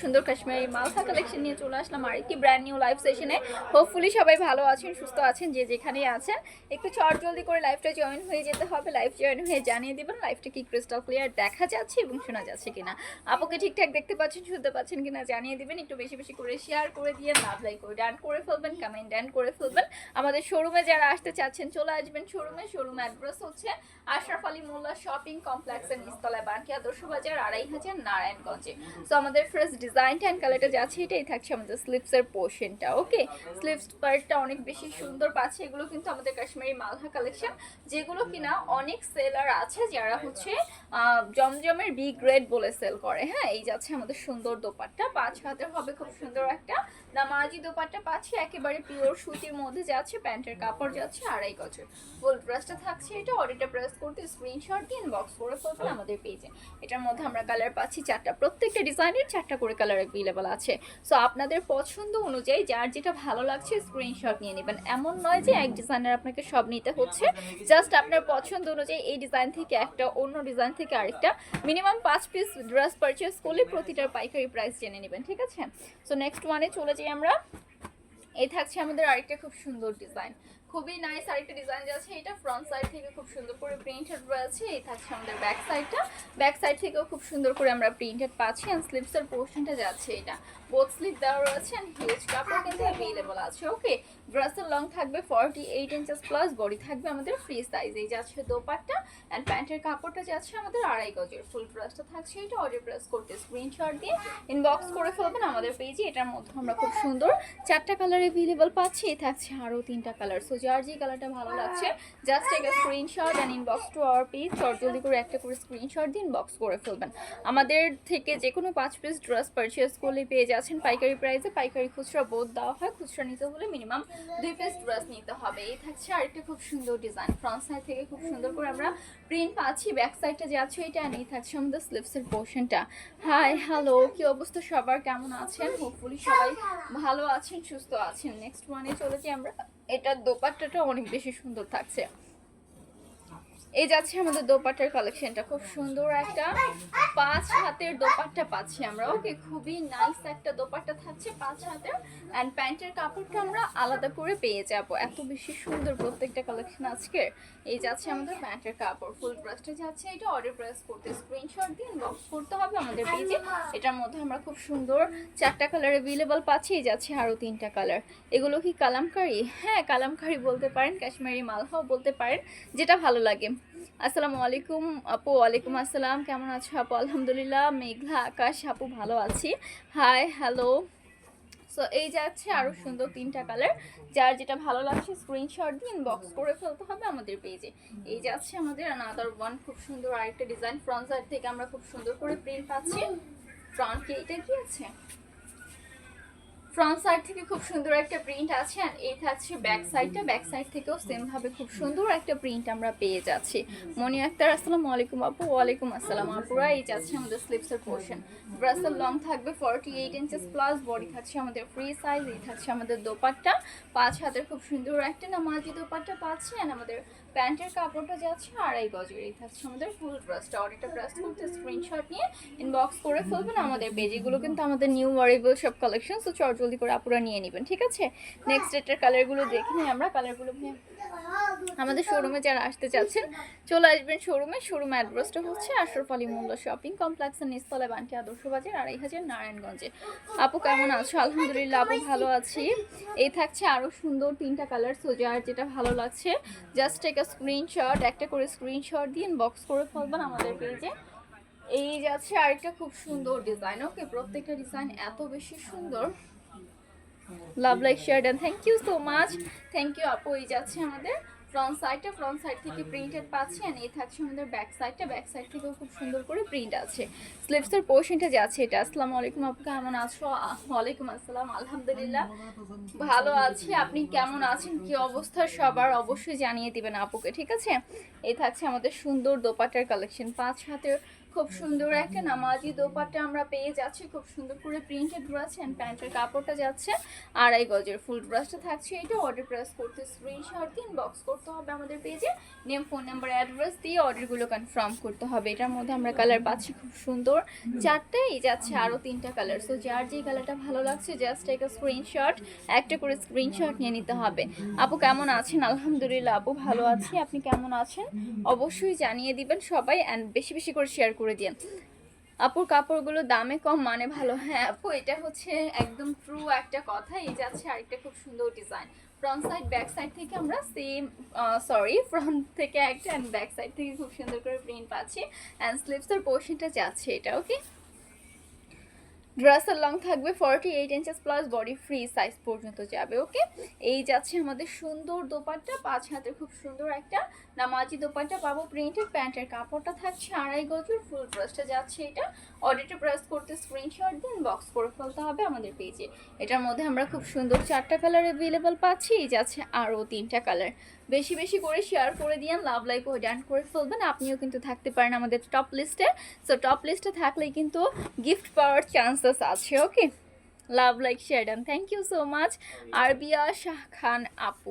সুন্দর কাশ্মীরি মালহা কালেকশন নিয়ে চলে আসলাম আরেকটি ব্র্যান্ড নিউ লাইভ সেশনে। হোপফুলি সবাই ভালো আছেন, সুস্থ আছেন, যে যেখানেই আছেন একটু জলদি করে লাইভটা জয়েন হয়ে যেতে হবে। লাইভ জয়েন হয়ে জানিয়ে দেবেন লাইভটা কি ক্রিস্টাল ক্লিয়ার দেখা যাচ্ছে এবং শোনা যাচ্ছে কিনা, আপুকে ঠিকঠাক দেখতে পাচ্ছেন, শুনতে পাচ্ছেন কিনা জানিয়ে দিবেন। একটু বেশি বেশি করে শেয়ার করে দিয়ে লাভ লাইক করে ডান করে ফেলবেন, কমেন্ট ডান করে ফেলবেন। আমাদের শোরুমে যারা আসতে চাচ্ছেন চলে আসবেন শোরুমে। শোরুম অ্যাড্রেস হচ্ছে আশরাফ আলী মোল্লা শপিং কমপ্লেক্সের নিচতলায়, বানকি আদর্শ বাজার, ২৫০০ নারায়ণগঞ্জে। সো আমাদের ফার্স্ট ডিজাইনটা অ্যান্ড কালারটা যাচ্ছে এটাই থাকছে আমাদের স্লিভসের পোর্শনটা। ওকে, স্লিভস পার্টটা অনেক বেশি সুন্দর পাচ্ছে। এগুলো কিন্তু আমাদের কাশ্মীরি মালহা কালেকশন, যেগুলো কিনা অনেক সেলার আছে যারা হচ্ছে জমজমের বি গ্রেড বলে সেল করে। হ্যাঁ, এই যাচ্ছে আমাদের সুন্দর দোপাট্টা, 5 হাতের হবে, খুব সুন্দর একটা নামাজি দোপাট্টা পাচ্ছি, একেবারে পিওর সুতির মধ্যে যাচ্ছে। প্যান্টের কাপড় যাচ্ছে 2.5 গজ। ফুল ড্রেসটা থাকছে এটা। অর্ডারটা প্রেস করতে স্ক্রিনশট দিয়ে ইনবক্স করে ফেলবেন আমাদের পেজে। এটার মধ্যে আমরা কালার পাচ্ছি 4টা, প্রত্যেকটা ডিজাইনের 4টা করে কালার অ্যাভেলেবল আছে। সো আপনাদের পছন্দ অনুযায়ী যার যেটা ভালো লাগছে স্ক্রিনশট নিয়ে নেবেন। এমন নয় যে এক ডিজাইনের আপনাকে সব নিতে হচ্ছে, জাস্ট আপনার পছন্দ অনুযায়ী এই ডিজাইন থেকে একটা, অন্য ডিজাইন থেকে আরেকটা, মিনিমাম 5 পিস ড্রেস পারচেস করলে প্রতিটার পাইকারি প্রাইস জেনে নেবেন, ঠিক আছে? সো নেক্সট ওয়ানে চলে যাই আমরা। এই থাকছে আমাদের আরেকটা খুব সুন্দর ডিজাইন, খুবই নাইস আরেকটা ডিজাইন যাচ্ছে। এটা ফ্রন্ট সাইড থেকে খুব সুন্দর করে প্রিন্টেড রয়েছে। এই থাকছে আমাদের ব্যাক সাইডটা, ব্যাক সাইড থেকেও খুব সুন্দর করে আমরা প্রিন্টেড পাচ্ছি। এন্ড স্লিভসের পোর্শনটা যাচ্ছে এটা, বোথ স্লিভ দেওয়া রয়েছে এন্ড হিউজ কাপড় কিন্তু অ্যাভেলেবল আছে। ওকে, ড্রেসের লং থাকবে 48 ইঞ্চেস প্লাস, বডি থাকবে আমাদের ফ্রি সাইজ। এই যাচ্ছে দোপাট্টা এন্ড প্যান্টের কাপড়টা যাচ্ছে আমাদের 2.5 গজের। ফুল ড্রেসটা থাকছে এটা। অর্ডার প্রেস করতে স্ক্রিনশট দিয়ে ইনবক্স করে ফেলবেন আমাদের পেজে। এটার মধ্যে আমরা খুব সুন্দর 4টা কালার অ্যাভেলেবল পাচ্ছি। এই থাকছে আরও 3টা কালার। সো যার যে কালারটা ভালো লাগছে just take a screenshot and inbox to our page. জলদি করে একটা করে স্ক্রিনশট দিয়ে ইনবক্স করে ফেলবেন। আমাদের থেকে যে কোনো 5 পিস ড্রেস পারচেস করলে পেয়ে যাচ্ছেন পাইকারি প্রাইসে। পাইকারি খুচরা বোধ দেওয়া হয়, খুচরা নিতে হলে মিনিমাম 2 পিস ড্রেস নিতে হবে। এই থাকছে আরেকটা খুব সুন্দর ডিজাইন, ফ্রন্ট সাইড থেকে খুব সুন্দর করে আমরা প্রিন্ট পাচ্ছি। ব্যাক সাইডটা যাচ্ছে এটা, এই থাকছে আমাদের স্লিভসের পোর্শনটা। হাই হ্যালো, কি অবস্থা সবার, কেমন আছেন? হোপফুলি সবাই ভালো আছেন, সুস্থ আছেন। নেক্সট ওয়ানে চলে যাই আমরা। এটার দোপাট্টাটা অনেক বেশি সুন্দর থাকছে। এই যাচ্ছে আমাদের দোপাট্টার কালেকশনটা, খুব সুন্দর একটা 5 হাতের দোপাট্টা পাচ্ছি আমরা। ওকে, খুবই নাইস একটা দোপাট্টা থাকছে 5 হাতের। অ্যান্ড প্যান্টের কাপড়টা আমরা আলাদা করে পেয়ে যাব। এত বেশি সুন্দর প্রত্যেকটা কালেকশন আজকের। এই যাচ্ছে আমাদের প্যান্টের কাপড়, ফুল ড্রেসটা যাচ্ছে এটা। অর্ডার প্রেস করতে স্ক্রিনশট দিয়ে ইনবক্স করতে হবে আমাদের পেজে। এটার মধ্যে আমরা খুব সুন্দর 4টা কালার অ্যাভেলেবল পাচ্ছি। এই যাচ্ছে আরও 3টা কালার। এগুলো কি কালামকারি? হ্যাঁ, কালামকারি বলতে পারেন, কাশ্মীরি মালহাও বলতে পারেন, যেটা ভালো লাগে। আসসালামু আলাইকুম আপু। ওয়ালাইকুম আসসালাম, কেমন আছো আপু? আলহামদুলিল্লাহ, মেঘলা আকাশ আপু, ভালো আছি। Hi hello. সো এই যাচ্ছে আরও সুন্দর 3টা কালার। যার যেটা ভালো লাগছে স্ক্রিনশট দিয়ে ইনবক্স করে ফেলতে হবে আমাদের পেজে। এই যাচ্ছে আমাদের আনাদার ওয়ান, খুব সুন্দর আরেকটা ডিজাইন। ফ্রন্ট সাইড থেকে আমরা খুব সুন্দর করে প্রিন্ট পাচ্ছি। ফ্রন্ট কি এটা কি আছে? ফ্রন্ট সাইড থেকে খুব সুন্দর একটা প্রিন্ট আছে। আর এই থাকছে ব্যাক সাইডটা, ব্যাক সাইড থেকেও সেম ভাবে খুব সুন্দর একটা প্রিন্ট আমরা পেয়ে যাচ্ছি। মনি আক্তার, আসসালামু আলাইকুম আপু। ওয়ালাইকুম আসসালাম আপুরা। এই যাচ্ছে আমাদের স্লিভসের পোর্শন। ড্রেসের লং থাকবে 48 ইঞ্চেস প্লাস, বডি থাকছে আমাদের ফ্রি সাইজ। এই থাকছে আমাদের দোপাট্টা, 5 হাতের খুব সুন্দর একটা নামাজি দোপাট্টা পাচ্ছি। আর আমাদের প্যান্টের কাপড়টা যাচ্ছে 2.5 গজের। এই থাকছে আমাদের ফুল ড্রেসটা। অর্ডারটা প্রেস করতে স্ক্রিনশট নিয়ে ইনবক্স করে ফেলবেন আমাদের পেজ। এগুলো কিন্তু আমাদের নিউ ওয়ারেবল সব কালেকশন। সো জলদি করে আপুরা নিয়ে নেবেন, ঠিক আছে? নেক্সট এটার কালারগুলো দেখে নিই আমরা। কালারগুলো আমাদের শোরুমে যারা আসতে চাচ্ছেন চলে আসবেন শোরুমে। শোরুম অ্যাড্রেসটা হচ্ছে আশরাফ আলী মোল্লা শপিং কমপ্লেক্সের নিচতলায়, বানকি আদর্শ বাজার, ২৫০০ নারায়ণগঞ্জে। আপু কেমন আছো? আলহামদুলিল্লাহ আপু, ভালো আছি। এই থাকছে আরও সুন্দর 3টা কালার। সো যার যেটা ভালো লাগছে জাস্ট টেক আ স্ক্রিনশট, একটা করে স্ক্রিনশট দিয়ে ইনবক্স করে ফেলবেন আমাদের পেজে। এই যাচ্ছে আরেকটা খুব সুন্দর ডিজাইন। ওকে, প্রত্যেকটা ডিজাইন এত বেশি সুন্দর। Love like share and thank you so much. Thank you আপু। এই যাচ্ছে আমাদের ফ্রন্ট সাইডটা, ফ্রন্ট সাইড থেকে প্রিন্টেড পাচ্ছি। আর এই থাকছে আমাদের ব্যাক সাইডটা, ব্যাক সাইড থেকেও খুব সুন্দর করে প্রিন্ট আছে। স্লিভসের পোর্শনটা যাচ্ছে এটা। আসসালামু আলাইকুম আপু, কেমন আছো? ওয়ালাইকুম আসসালাম, আলহামদুলিল্লাহ ভালো আছি। আপনি কেমন আছেন, কি অবস্থা সবার অবশ্যই জানিয়ে দিবেন আপুকে, ঠিক আছে? এই থাকছে আমাদের সুন্দর দোপাট্টার কালেকশন, 5 হাতের খুব সুন্দর একটা নামাজি দোপাট্টা আমরা পেয়ে যাচ্ছি, খুব সুন্দর করে প্রিন্টেড রয়েছে এন্ড প্যান্টের কাপড়টা যাচ্ছে 2.5 গজের। ফুল ড্রেসটা থাকছে এটা। অর্ডার প্রেস করতে স্ক্রিনশট দিন, বক্স করতে হবে আমাদের পেজে, নেম, ফোন নাম্বার, অ্যাড্রেস দিয়ে অর্ডারগুলো কনফার্ম করতে হবে। এটার মধ্যে আমরা কালার পাচ্ছি খুব সুন্দর 4টে, এই যাচ্ছে আরও 3টা কালার। সো যার যে কালারটা ভালো লাগছে জাস্ট একটা স্ক্রিনশট, একটা করে স্ক্রিনশট নিয়ে নিতে হবে। আপু কেমন আছেন? আলহামদুলিল্লাহ আপু ভালো আছি, আপনি কেমন আছেন অবশ্যই জানিয়ে দিবেন সবাই, অ্যান্ড বেশি বেশি করে শেয়ার করে দিন। আপুর কাপড়গুলো দামে কম মানে ভালো। হ্যাঁ আপু, এটা হচ্ছে একদম ট্রু একটা কথা। এই যাচ্ছে আরেকটা খুব সুন্দর design, front side back side থেকে আমরা সেম, ফ্রন্ট থেকে একটা অ্যান্ড ব্যাক সাইড থেকে খুব সুন্দর করে প্রিন্ট পাচ্ছি, অ্যান্ড স্লিভসের পোর্শনটা যাচ্ছে এটা। ওকে, ড্রেসের লং থাকবে 48 inches plus, body free size পর্যন্ত যাবে। ওকে, এই যাচ্ছে আমাদের সুন্দর দোপাট্টা, 5 হাতের খুব সুন্দর একটা নামাজি দোপাট্টা পাবো প্রিন্টেড। প্যান্টের কাপড়টা থাকছে 2.5 গজের। ফুল ড্রেসটা যাচ্ছে এটা। অর্ডারটা প্রেস করতে স্ক্রিনশট দিন, বক্স করে ফেলতে হবে আমাদের পেজে। এটার মধ্যে আমরা খুব সুন্দর 4টা কালার অ্যাভেলেবল পাচ্ছি, এই যাচ্ছে আরও 3টা কালার। বেশি বেশি করে শেয়ার করে দিন, লাভ লাইক ও ডান করে ফেলবেন। আপনিও কিন্তু থাকতে পারেন আমাদের টপ লিস্টে। সো টপ লিস্টে থাকলেই কিন্তু গিফট পাওয়ার চান্সেস আছে। Okay, love like share done. Thank you so much Arbia Shah Khan আপু,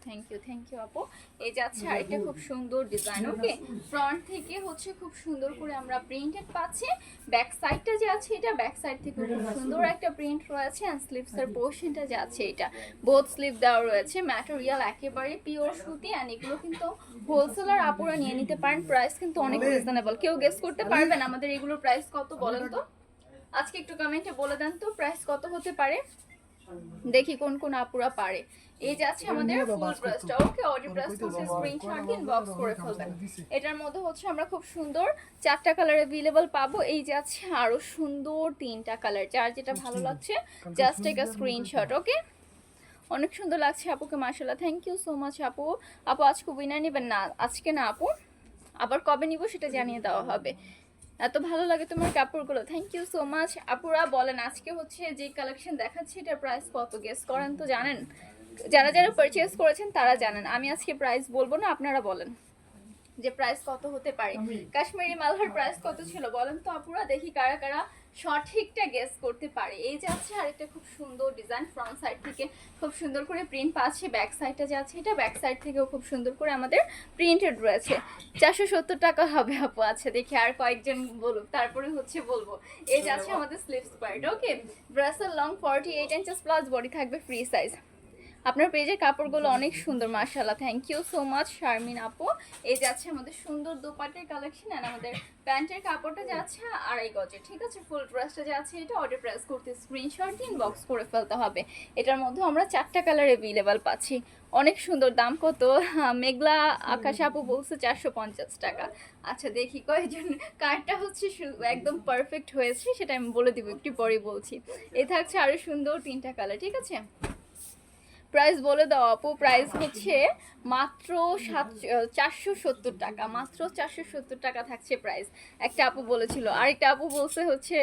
থ্যাংক ইউ আপু। এই যাচ্ছে আরেকটা খুব সুন্দর ডিজাইন। ওকে, ফ্রন্ট থেকে হচ্ছে খুব সুন্দর করে আমরা প্রিন্টেড পাচ্ছি, ব্যাক সাইডটা যে আছে এটা, ব্যাক সাইড থেকে খুব সুন্দর একটা প্রিন্ট রয়েছে, অ্যান্ড স্লিভসের পোর্শনটা যাচ্ছে এটা। বোথ স্লিভ দেওয়া রয়েছে, ম্যাটেরিয়াল একেবারে পিওর সুতি, অ্যান্ড এগুলো কিন্তু হোলসেলার আপুরা নিয়ে নিতে পারেন। প্রাইস কিন্তু অনেক রিজনেবল। কেউ গেস করতে পারবেন আমাদের এগুলোর প্রাইস কত বলেন তো? আজকে একটু কমেন্টে বলে দেন তো প্রাইস কত হতে পারে, দেখি কোন কোন আপুরা পারে। এই যাচ্ছে আমাদের ফুল ড্রেসটা। ওকে, অর্ডার প্রেস করতে স্ক্রিনশট দিন, বক্স করে ফেলবেন। এটার মধ্যে হচ্ছে আমরা খুব সুন্দর 4টা কালার अवेलेबल পাবো। এই যাচ্ছে আরো সুন্দর 3টা কালার, যার যেটা ভালো লাগছে জাস্ট টেক আ স্ক্রিনশট। ওকে, অনেক সুন্দর লাগছে আপুকে, মাশাআল্লাহ। থ্যাংক ইউ সো মাচ আপু। আপু আজকে উইনার নেবেন না? আজকে না আপু, আবার কবে নিব সেটা জানিয়ে দেওয়া হবে। এত ভালো লাগে তোমার কাপড়গুলো, থ্যাংক ইউ সো মাচ। আপুরা বলেন আজকে হচ্ছে যে কালেকশন দেখাচ্ছি এটার প্রাইস কত, গেস করেন তো, জানেন? যারা যারা পারচেজ করেছেন তারা জানেন, আমি আজকে প্রাইস বলবো না, আপনারা বলেন যে প্রাইস কত হতে পারে। কাশ্মীরি মালহার প্রাইস কত ছিল বলেন তো আপুরা, দেখি কারা কারা সঠিকটা গেস করতে পারে। এই যাচ্ছে আরেকটা খুব সুন্দর ডিজাইন, ফ্রন্ট সাইড থেকে খুব সুন্দর করে প্রিন্ট পাচ্ছে, ব্যাক সাইডটা যাচ্ছে এটা, ব্যাক সাইড থেকেও খুব সুন্দর করে আমাদের প্রিন্টেড রয়েছে। 470 টাকা হবে আপু। আচ্ছা দেখি আর কয়েকজন বলুক, তারপরে হচ্ছে বলবো। এই যাচ্ছে আমাদের স্লিভস পার্ট। ওকে, ড্রেসের লং 48 ইঞ্চেস প্লাস, বডি থাকবে ফ্রি সাইজ। আপনার পেজের কাপড়গুলো অনেক সুন্দর, মাশাআল্লাহ। Thank you so much Sharmin আপু। এই যাচ্ছে আমাদের সুন্দর দোপাট্টার কালেকশন, আর আমাদের প্যান্টের কাপড়টা যাচ্ছে 2.5 গজের। ঠিক আছে, ফুল ড্রেসটা যাচ্ছে এটা। অর্ডার প্রেস করতে স্ক্রিনশট দিন, বক্স করে ফেলতে হবে। এটার মধ্যে আমরা 4টা কালার অ্যাভেলেবল পাচ্ছি, অনেক সুন্দর। দাম কত? মেঘলা আকাশ আপু বলছে 450 টাকা। আচ্ছা দেখি কয়েকজন কার্ডটা হচ্ছে একদম পারফেক্ট হয়েছে সেটা আমি বলে দিব, একটু পরে বলছি। এ থাকছে আরো সুন্দর 3টা কালার। ঠিক আছে, প্রাইস বলে দাও আপু। প্রাইস হচ্ছে মাত্র 470 টাকা, মাত্র 470 টাকা থাকছে প্রাইস। একটা আপু বলেছিল, আরেকটা আপু বলছে হচ্ছে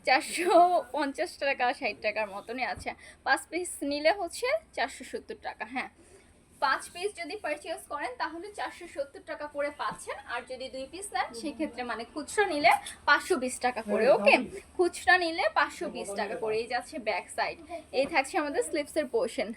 450 টাকা 60 টাকার মতনই আছে। 5 পিস নিলে হচ্ছে 470 টাকা। হ্যাঁ, 5 পিস যদি পারচেজ করেন তাহলে 470 টাকা করে পাচ্ছেন, আর যদি 2 পিস নেন সেক্ষেত্রে মানে খুচরা নিলে 520 টাকা করে। ওকে, খুচরা নিলে 520 টাকা করে। এই যাচ্ছে ব্যাক সাইড, এই থাকছে আমাদের স্লিভসের পোর্শন।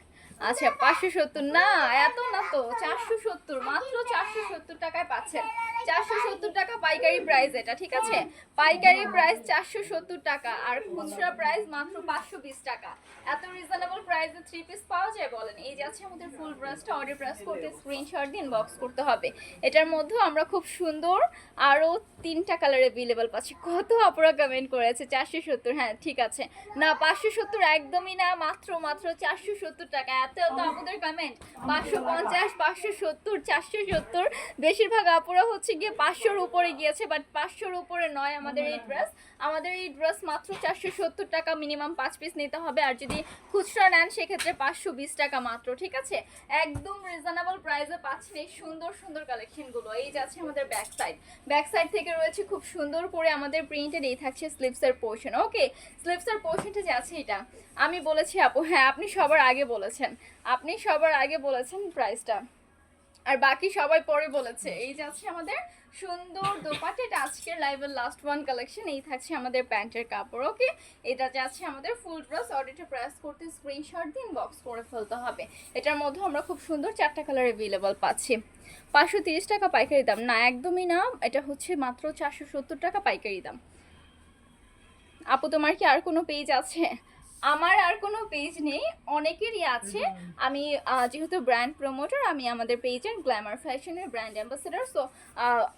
আচ্ছা 570 না, এত না তো, 470, মাত্র 470 টাকায় পাচ্ছেন। 470 টাকা পাইকারি প্রাইস এটা। ঠিক আছে, পাইকারি প্রাইস 470 টাকা, আর খুচরা প্রাইস মাত্র 520 টাকা। এত রিজনেবল প্রাইসে 3 পিস পাওয়া যায় বলেন? এই যাচ্ছে আমাদের ফুল ড্রেসটা। অর্ডার প্রেস করতে স্ক্রিনশট দিন, বক্স করতে হবে। এটার মধ্যে আমরা খুব সুন্দর আরও 3টা কালার অ্যাভেলেবল পাচ্ছি। কত আপুরা কমেন্ট করেছে 470? হ্যাঁ ঠিক আছে, না 570 একদমই না, মাত্র 470 টাকা। এত আপুদের কমেন্ট 550, 570, 470। বেশিরভাগ আপুরা হচ্ছে গিয়ে 500-র উপরে গিয়েছে, বাট 500-র উপরে নয় আমাদের এই ড্রেস। আমাদের এই ড্রেস মাত্র 470 টাকা, মিনিমাম 5 পিস নিতে হবে, আর যদি খুচরা নেন সেক্ষেত্রে 520 টাকা মাত্র। ঠিক আছে, একদম রিজনেবল প্রাইসে পাচ্ছেন এই সুন্দর সুন্দর কালেকশনগুলো। এই যাচ্ছে আমাদের ব্যাক সাইড, ব্যাক সাইড থেকে রয়েছে খুব সুন্দর করে আমাদের প্রিন্টেড। এই থাকছে স্লিভসের পোর্শন। ওকে, স্লিভসের পোর্শনটা যাচ্ছে এটা। আমি বলেছি আপু, হ্যাঁ আপনি সবার আগে বলেছেন, আপনি সবার আগে বলেছেন প্রাইসটা। আর বাকি সবাই পরে বলেছে। এই যাচ্ছে আমাদের সুন্দর দোপাট্টা, এটা আজকের লাইভের লাস্ট ওয়ান কালেকশন। এই থাকছে আমাদের প্যান্টের কাপড়। ওকে, এটা যাচ্ছে আমাদের ফুল ড্রেস। অর্ডারটা প্রেস করতে স্ক্রিনশট দিন, বক্স করে ফেলতে হবে। এটার মধ্যে আমরা খুব সুন্দর 4টা কালার অ্যাভেলেবল পাচ্ছি। 530 টাকা পাইকারি দাম না, একদমই না, এটা হচ্ছে মাত্র 470 টাকা পাইকারি দাম। আপু তোমার কি আর কোনো পেজ আছে? আমার আর কোনো পেজ নেই, অনেকেরই আছে। আমি যেহেতু ব্র্যান্ড প্রমোটার, আমি আমাদের পেজের গ্ল্যামার ফ্যাশনের ব্র্যান্ড অ্যাম্বাসেডর, সো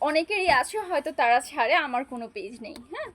অনেকেরই আছে, হয়তো তারা ছাড়ে, আমার কোনো পেজ নেই। হ্যাঁ,